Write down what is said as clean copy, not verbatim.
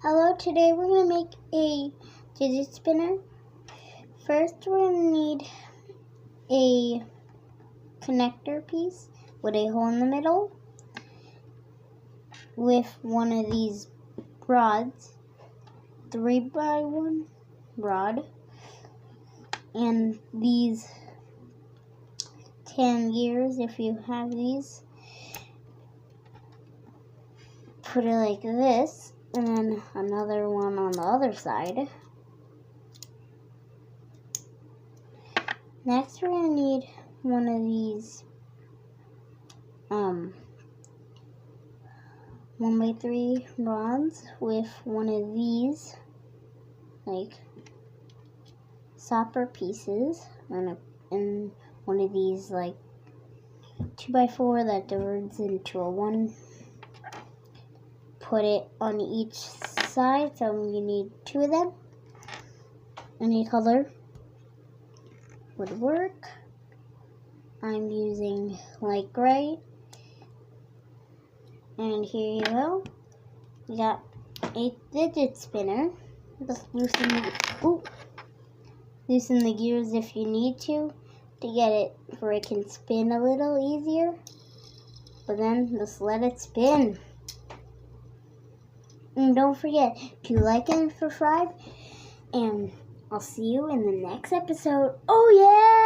Hello, today we're going to make a fidget spinner. First, we're going to need a connector piece with a hole in the middle with one of these rods, 3x1 rod, and these 10 gears if you have these. Put it like this, and then another one on the other side. Next, we're going to need one of these 1x3 rods with one of these like stopper pieces, and one of these like 2x4 that turns into a 1. Put it on each side, so you need 2 of them. Any color would work. I'm using light gray. And here you go. You got a fidget spinner. Just loosen the gears if you need to get it where it can spin a little easier. But then just let it spin. And don't forget to like and subscribe. And I'll see you in the next episode. Oh yeah!